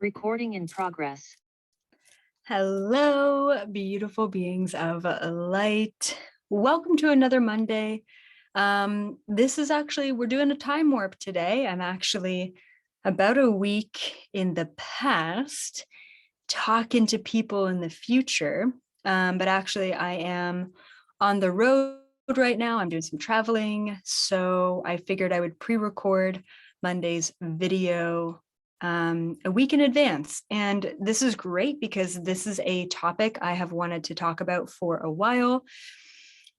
Recording in progress. Hello, beautiful beings of light. Welcome to another Monday. This is actually, we're doing a time warp today. I'm actually about a week in the past talking to people in the future. But actually I am on the road right now. I'm doing some traveling. So I figured I would pre-record Monday's video a week in advance. And this is great because this is a topic I have wanted to talk about for a while,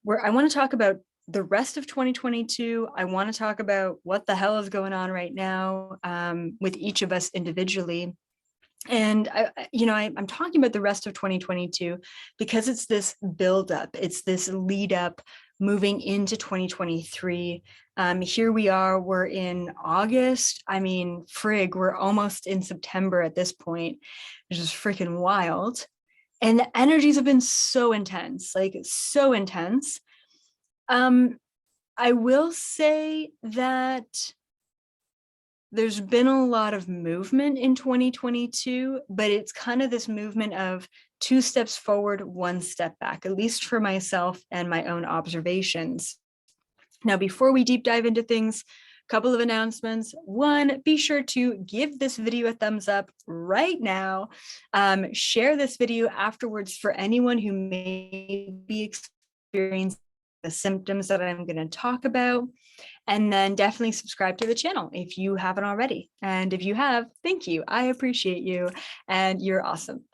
where I want to talk about the rest of 2022. I want to talk about what the hell is going on right now with each of us individually. And I'm talking about the rest of 2022 because it's this buildup, it's this lead up moving into 2023. Here we are, we're in August. I mean, frig, we're almost in September at this point, which is freaking wild. And the energies have been so intense, like so intense. I will say that there's been a lot of movement in 2022, but it's kind of this movement of 2 steps forward, 1 step back, at least for myself and my own observations. Now, before we deep dive into things, a couple of announcements. 1, be sure to give this video a thumbs up right now. Share this video afterwards for anyone who may be experiencing the symptoms that I'm going to talk about. And then definitely subscribe to the channel if you haven't already. And if you have, thank you. I appreciate you and you're awesome.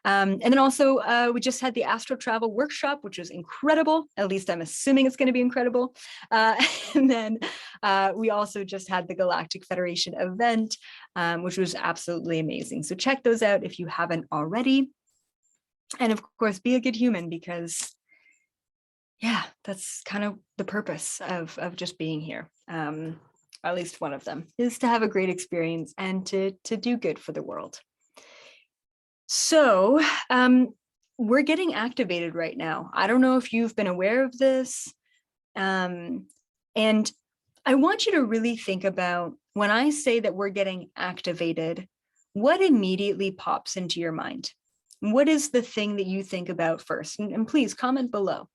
And then also we just had the astro travel workshop, which was incredible. At least I'm assuming it's going to be incredible. And then we also just had the Galactic Federation event, which was absolutely amazing. So check those out if you haven't already. And of course, be a good human, because yeah, that's kind of the purpose of just being here. At least one of them is to have a great experience and to do good for the world. So we're getting activated right now. I don't know if you've been aware of this. And I want you to really think about, when I say that we're getting activated, what immediately pops into your mind? What is the thing that you think about first? And please comment below.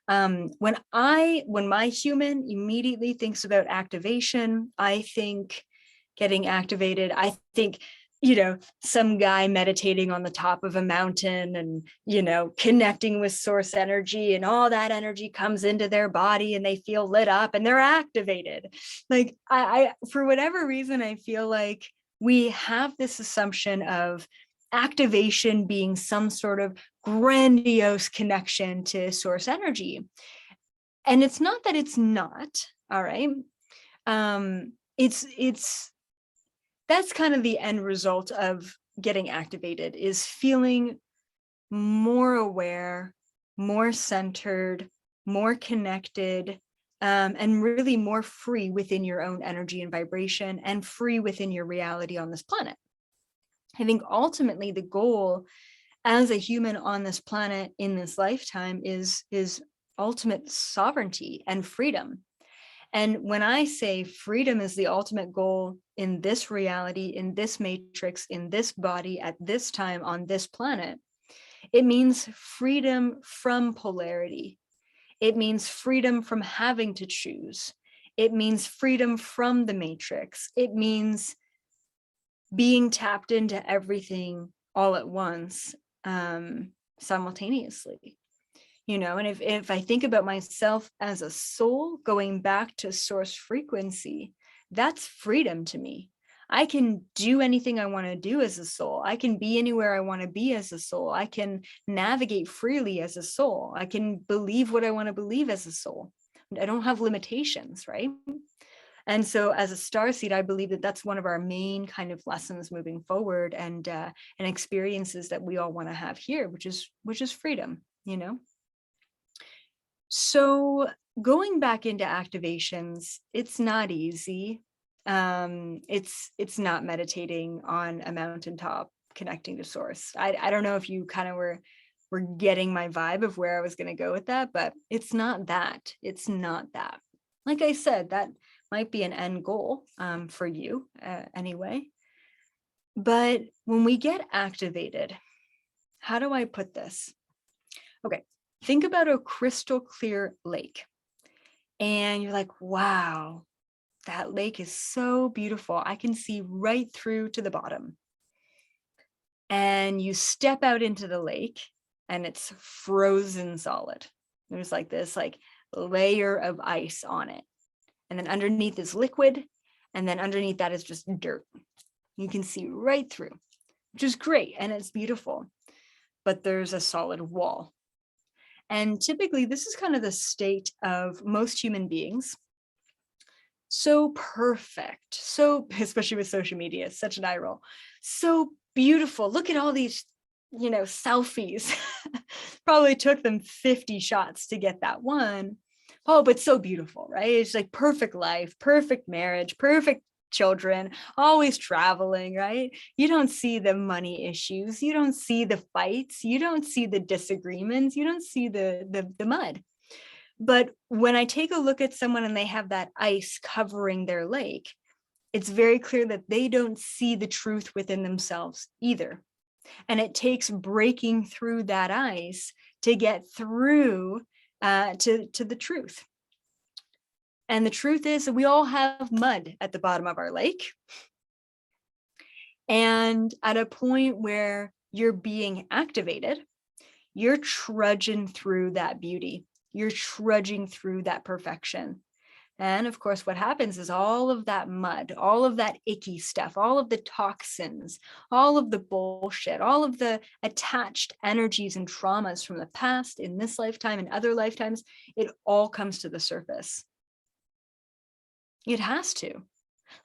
When my human immediately thinks about activation, I think getting activated. I think, some guy meditating on the top of a mountain and, connecting with source energy, and all that energy comes into their body and they feel lit up and they're activated. Like I for whatever reason, I feel like we have this assumption of activation being some sort of grandiose connection to source energy. And it's not that it's not, all right. It's that's kind of the end result of getting activated, is feeling more aware, more centered, more connected, and really more free within your own energy and vibration, and free within your reality on this planet. I think ultimately the goal as a human on this planet in this lifetime is ultimate sovereignty and freedom. And when I say freedom is the ultimate goal in this reality, in this matrix, in this body, at this time on this planet, it means freedom from polarity. It means freedom from having to choose. It means freedom from the matrix. It means being tapped into everything all at once, simultaneously. And if I think about myself as a soul going back to source frequency, that's freedom to me. I can do anything I want to do as a soul. I can be anywhere I want to be as a soul. I can navigate freely as a soul. I can believe what I want to believe as a soul. I don't have limitations, right? And so as a starseed, I believe that that's one of our main kind of lessons moving forward, and experiences that we all want to have here, which is freedom, So going back into activations, it's not easy. It's not meditating on a mountaintop connecting to source. I don't know if you kind of were getting my vibe of where I was going to go with that, but it's not that. It's not that. Like I said, that might be an end goal for you anyway. But when we get activated, how do I put this? Okay, think about a crystal clear lake. And you're like, wow, that lake is so beautiful. I can see right through to the bottom. And you step out into the lake and it's frozen solid. There's like this layer of ice on it. And then underneath is liquid. And then underneath that is just dirt. You can see right through, which is great. And it's beautiful. But there's a solid wall. And typically this is kind of the state of most human beings. So perfect. So, especially with social media, it's such an eye roll. So beautiful. Look at all these, selfies. Probably took them 50 shots to get that one. Oh, but so beautiful, right? It's like perfect life, perfect marriage, perfect children, always traveling, right? You don't see the money issues. You don't see the fights. You don't see the disagreements. You don't see the mud. But when I take a look at someone and they have that ice covering their lake, it's very clear that they don't see the truth within themselves either. And it takes breaking through that ice to get through to the truth. And the truth is that we all have mud at the bottom of our lake. And at a point where you're being activated, you're trudging through that beauty. You're trudging through that perfection. And of course, what happens is all of that mud, all of that icky stuff, all of the toxins, all of the bullshit, all of the attached energies and traumas from the past in this lifetime and other lifetimes, it all comes to the surface. It has to.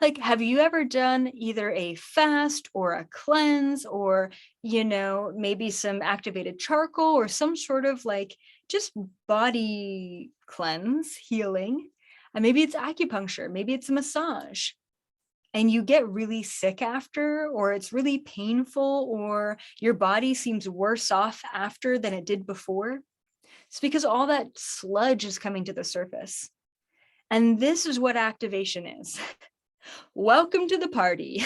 Like, have you ever done either a fast or a cleanse or, maybe some activated charcoal or some sort of just body cleanse, healing? And maybe it's acupuncture, maybe it's a massage. And you get really sick after, or it's really painful, or your body seems worse off after than it did before. It's because all that sludge is coming to the surface. And this is what activation is. Welcome to the party.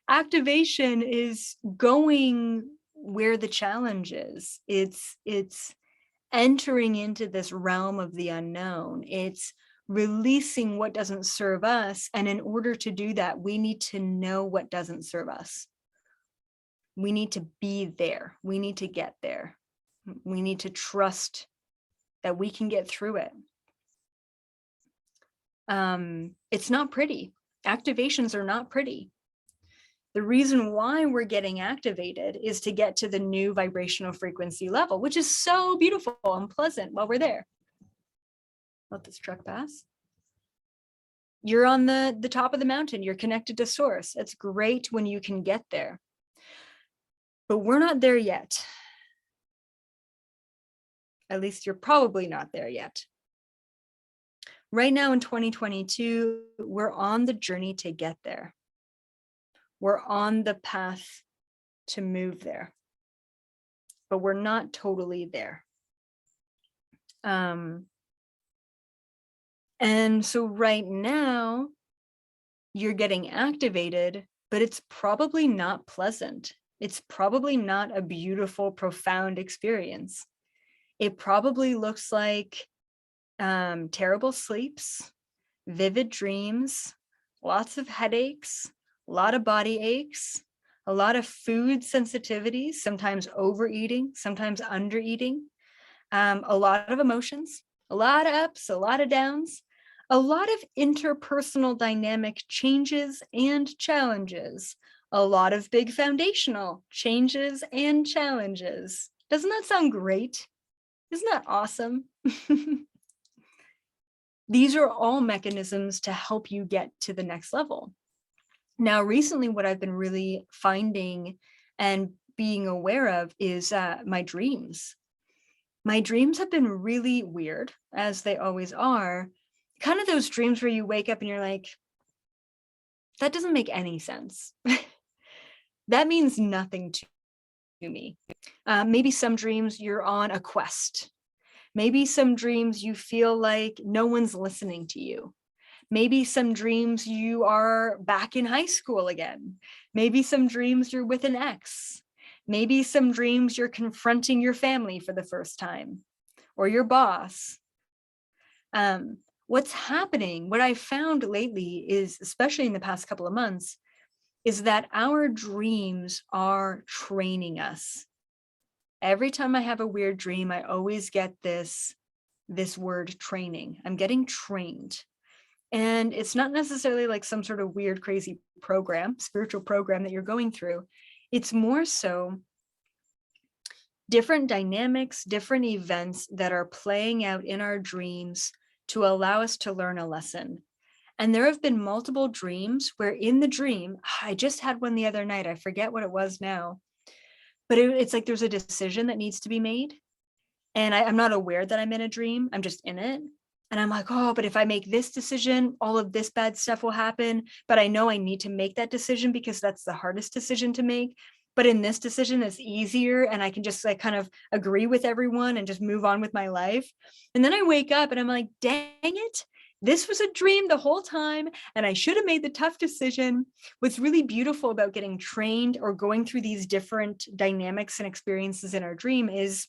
Activation is going where the challenge is. It's entering into this realm of the unknown. It's releasing what doesn't serve us. And in order to do that, we need to know what doesn't serve us. We need to be there. We need to get there. We need to trust that we can get through it. It's not pretty. Activations are not pretty. The reason why we're getting activated is to get to the new vibrational frequency level, which is so beautiful and pleasant while we're there. Let this truck pass. You're on the top of the mountain. You're connected to source. It's great when you can get there. But we're not there yet. At least you're probably not there yet. Right now in 2022, we're on the journey to get there. We're on the path to move there, but we're not totally there. And so right now, you're getting activated, but it's probably not pleasant. It's probably not a beautiful, profound experience. It probably looks like terrible sleeps, vivid dreams, lots of headaches, a lot of body aches, a lot of food sensitivities, sometimes overeating, sometimes undereating, a lot of emotions, a lot of ups, a lot of downs, a lot of interpersonal dynamic changes and challenges, a lot of big foundational changes and challenges. Doesn't that sound great? Isn't that awesome? These are all mechanisms to help you get to the next level. Now, recently, what I've been really finding and being aware of is my dreams. My dreams have been really weird, as they always are. Kind of those dreams where you wake up and you're like, that doesn't make any sense. That means nothing to me. Maybe some dreams you're on a quest. Maybe some dreams you feel like no one's listening to you. Maybe some dreams you are back in high school again. Maybe some dreams you're with an ex. Maybe some dreams you're confronting your family for the first time, or your boss. What's happening, what I found lately is, especially in the past couple of months, is that our dreams are training us. Every time I have a weird dream, I always get this word training. I'm getting trained. And it's not necessarily like some sort of weird, crazy program, spiritual program that you're going through. It's more so different dynamics, different events that are playing out in our dreams to allow us to learn a lesson. And there have been multiple dreams where in the dream, I just had one the other night, I forget what it was now, but it's like there's a decision that needs to be made. And I'm not aware that I'm in a dream, I'm just in it. And I'm like, oh, but if I make this decision, all of this bad stuff will happen. But I know I need to make that decision because that's the hardest decision to make. But in this decision, it's easier and I can just like kind of agree with everyone and just move on with my life. And then I wake up and I'm like, dang it, this was a dream the whole time and I should have made the tough decision. What's really beautiful about getting trained or going through these different dynamics and experiences in our dream is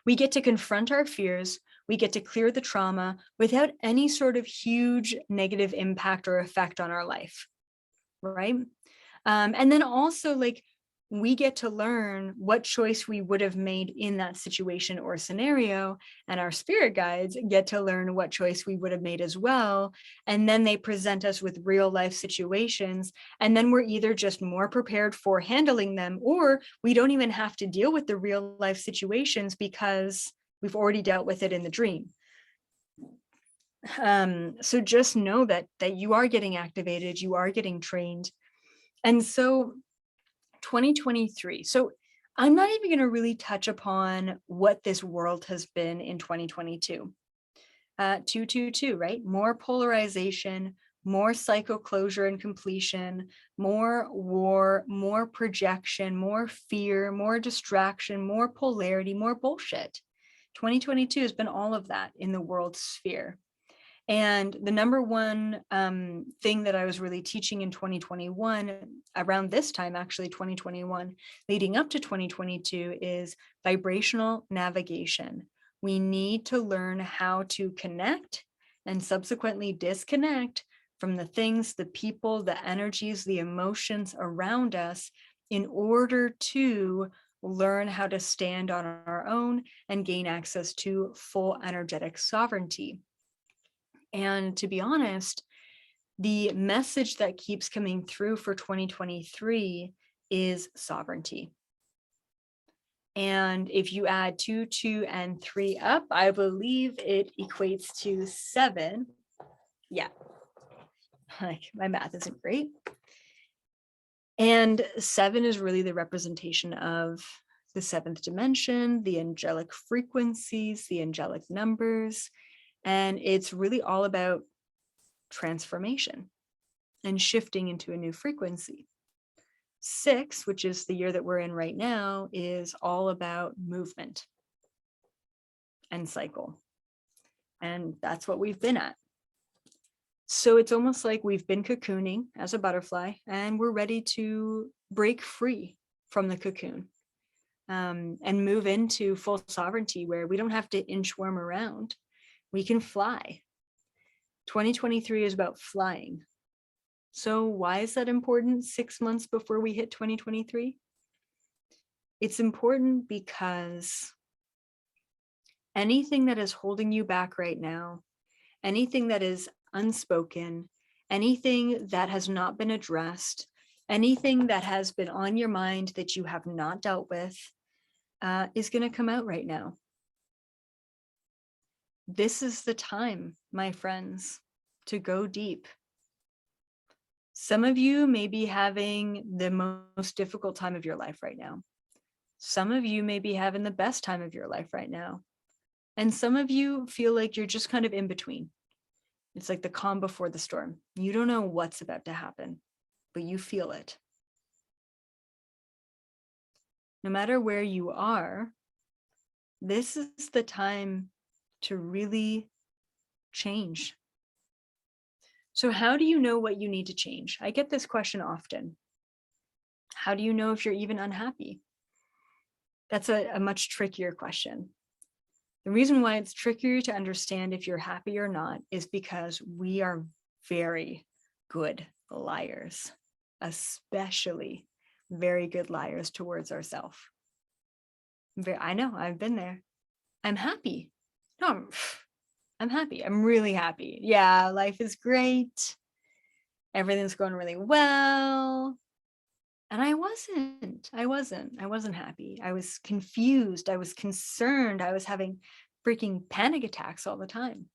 we get to confront our fears, we get to clear the trauma without any sort of huge negative impact or effect on our life, right? And then also like we get to learn what choice we would have made in that situation or scenario, and our spirit guides get to learn what choice we would have made as well. And then they present us with real life situations, and then we're either just more prepared for handling them, or we don't even have to deal with the real life situations because we've already dealt with it in the dream. So just know that you are getting activated, you are getting trained. And so 2023. So I'm not even going to really touch upon what this world has been in 2022. 222, right? More polarization, more cycle closure and completion, more war, more projection, more fear, more distraction, more polarity, more bullshit. 2022 has been all of that in the world sphere. And the number one thing that I was really teaching in 2021, around this time, actually 2021, leading up to 2022, is vibrational navigation. We need to learn how to connect and subsequently disconnect from the things, the people, the energies, the emotions around us in order to learn how to stand on our own and gain access to full energetic sovereignty. And to be honest, the message that keeps coming through for 2023 is sovereignty. And if you add 2, 2, and 3 up, I believe it equates to 7. Yeah, like my math isn't great. And 7 is really the representation of the 7th dimension, the angelic frequencies, the angelic numbers. And it's really all about transformation and shifting into a new frequency. 6, which is the year that we're in right now, is all about movement and cycle. And that's what we've been at. So it's almost like we've been cocooning as a butterfly and we're ready to break free from the cocoon and move into full sovereignty where we don't have to inchworm around. We can fly. 2023 is about flying. So why is that important 6 months before we hit 2023? It's important because anything that is holding you back right now, anything that is unspoken, anything that has not been addressed, anything that has been on your mind that you have not dealt with, is going to come out right now. This is the time, my friends, to go deep. Some of you may be having the most difficult time of your life right now. Some of you may be having the best time of your life right now. And some of you feel like you're just kind of in between. It's like the calm before the storm. You don't know what's about to happen, but you feel it. No matter where you are, this is the time to really change. So how do you know what you need to change? I get this question often. How do you know if you're even unhappy? That's a much trickier question. The reason why it's trickier to understand if you're happy or not is because we are very good liars, especially very good liars towards ourselves. I know, I've been there. I'm happy. No, I'm happy. I'm really happy. Yeah, life is great. Everything's going really well. And I wasn't happy. I was confused. I was concerned. I was having freaking panic attacks all the time.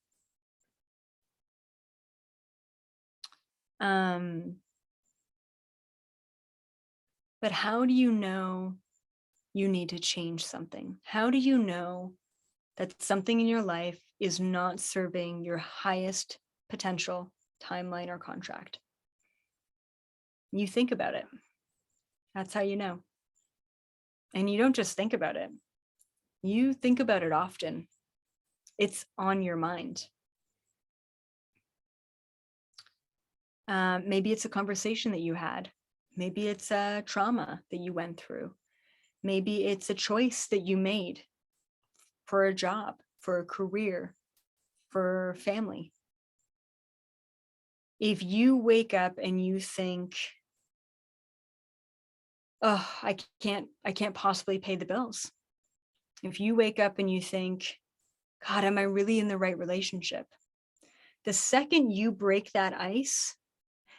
But how do you know you need to change something? How do you know that something in your life is not serving your highest potential timeline or contract? You think about it. That's how you know. And you don't just think about it. You think about it often. It's on your mind. Maybe it's a conversation that you had. Maybe it's a trauma that you went through. Maybe it's a choice that you made for a job, for a career, for family. If you wake up and you think, oh, I can't possibly pay the bills. If you wake up and you think, God, am I really in the right relationship? The second you break that ice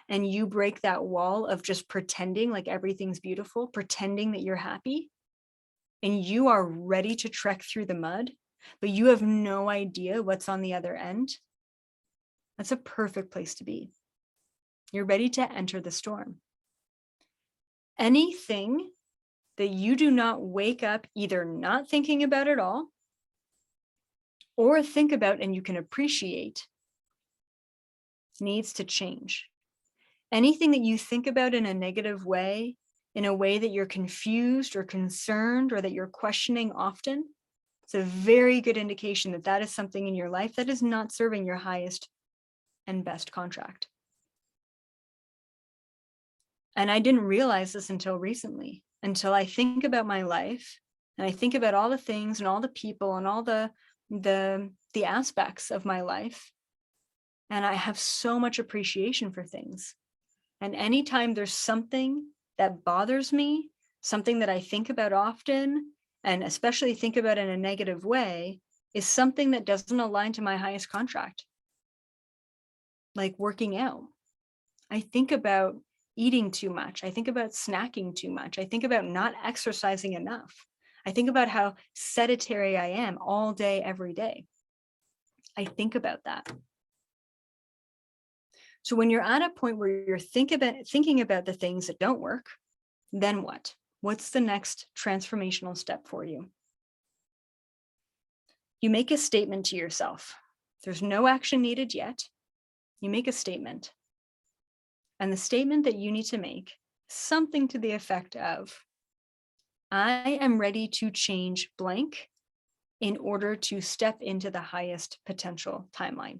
and you break that wall of just pretending like everything's beautiful, pretending that you're happy, and you are ready to trek through the mud, but you have no idea what's on the other end, that's a perfect place to be. You're ready to enter the storm. Anything that you do not wake up either not thinking about at all or think about and you can appreciate needs to change. Anything that you think about in a negative way, in a way that you're confused or concerned or that you're questioning often, it's a very good indication that that is something in your life that is not serving your highest and best contract. And I didn't realize this until recently, until I think about my life and I think about all the things and all the people and all the aspects of my life. And I have so much appreciation for things. And anytime there's something that bothers me, something that I think about often, and especially think about in a negative way, is something that doesn't align to my highest contract. Like working out. I think about eating too much. I think about snacking too much. I think about not exercising enough. I think about how sedentary I am all day, every day. I think about that. So when you're at a point where you're thinking about the things that don't work, then what? What's the next transformational step for you? You make a statement to yourself. There's no action needed yet. You make a statement. And the statement that you need to make, something to the effect of, I am ready to change blank in order to step into the highest potential timeline.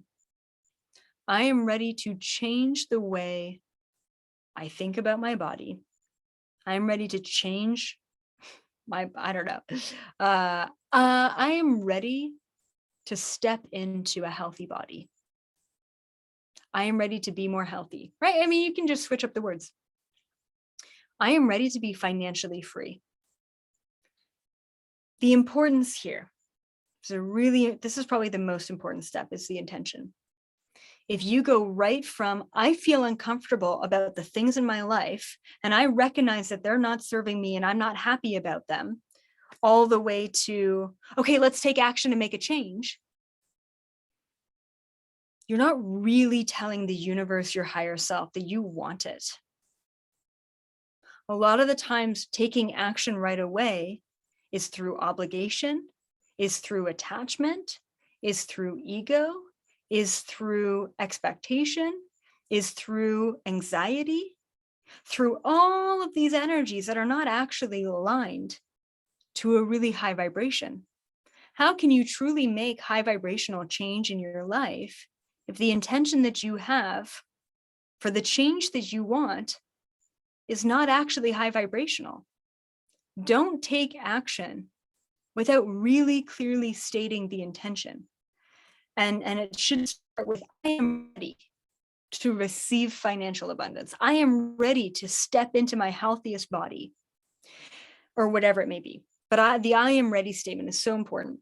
I am ready to change the way I think about my body. I'm ready to change I don't know. I am ready to step into a healthy body. I am ready to be more healthy, right? I mean, you can just switch up the words. I am ready to be financially free. The importance here, this is probably the most important step, is the intention. If you go right from, I feel uncomfortable about the things in my life, and I recognize that they're not serving me and I'm not happy about them, all the way to, okay, let's take action to make a change. You're not really telling the universe, your higher self, that you want it. A lot of the times taking action right away is through obligation, is through attachment, is through ego, is through expectation, is through anxiety, through all of these energies that are not actually aligned to a really high vibration. How can you truly make high vibrational change in your life if the intention that you have for the change that you want is not actually high vibrational. Don't take action without really clearly stating the intention. And it should start with, I am ready to receive financial abundance. I am ready to step into my healthiest body, or whatever it may be. But the I am ready statement is so important,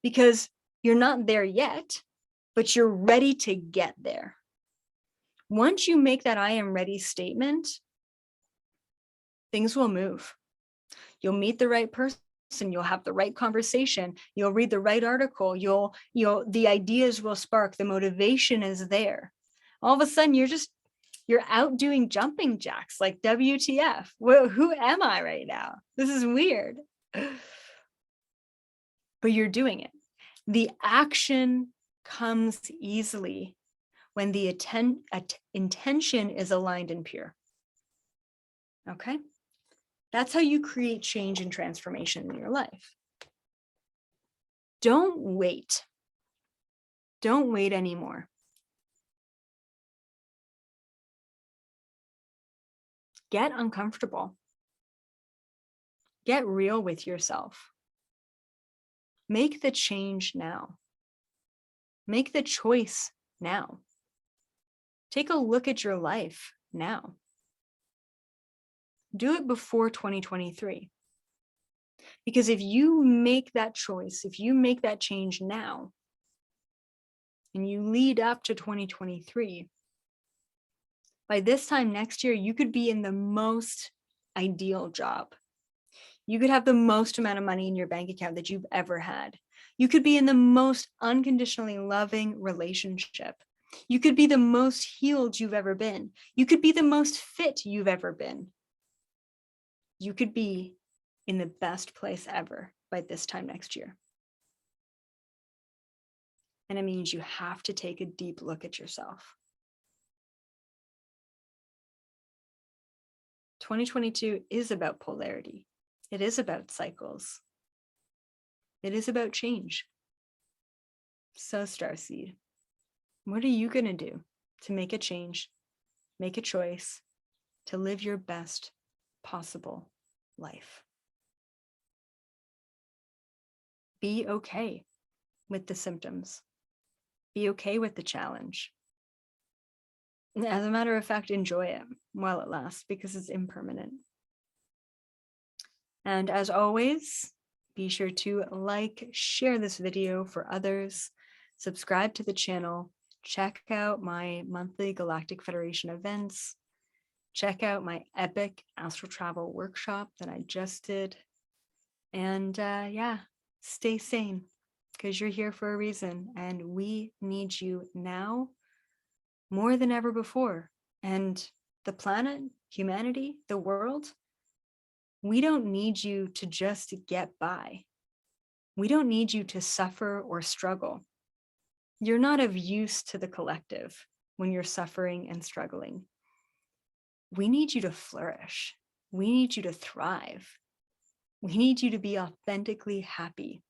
because you're not there yet, but you're ready to get there. Once you make that I am ready statement, things will move. You'll meet the right person, you'll have the right conversation, you'll read the right article, the ideas will spark, the motivation is there. All of a sudden you're out doing jumping jacks, like WTF. Who am I right now? This is weird. But you're doing it. The action comes easily when the intention is aligned and pure. Okay? That's how you create change and transformation in your life. Don't wait. Don't wait anymore. Get uncomfortable. Get real with yourself. Make the change now. Make the choice now. Take a look at your life now. Do it before 2023. Because if you make that choice, if you make that change now, and you lead up to 2023, by this time next year, you could be in the most ideal job. You could have the most amount of money in your bank account that you've ever had. You could be in the most unconditionally loving relationship. You could be the most healed you've ever been. You could be the most fit you've ever been. You could be in the best place ever by this time next year. And it means you have to take a deep look at yourself. 2022 is about polarity. It is about cycles. It is about change. So, Starseed, what are you going to do to make a change, make a choice, to live your best possible life? Be okay with the symptoms. Be okay with the challenge. As a matter of fact, enjoy it while it lasts, because it's impermanent. And as always, be sure to like, share this video for others, subscribe to the channel, check out my monthly Galactic Federation events, check out my epic astral travel workshop that I just did. And yeah, stay sane, because you're here for a reason, and we need you now more than ever before. And the planet, humanity, the world, we don't need you to just get by. We don't need you to suffer or struggle. You're not of use to the collective when you're suffering and struggling. We need you to flourish. We need you to thrive. We need you to be authentically happy,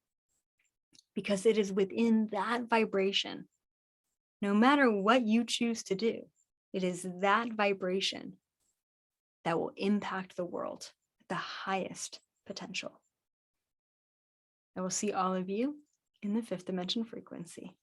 because it is within that vibration, no matter what you choose to do, it is that vibration that will impact the world at the highest potential. I will see all of you in the 5th dimension frequency.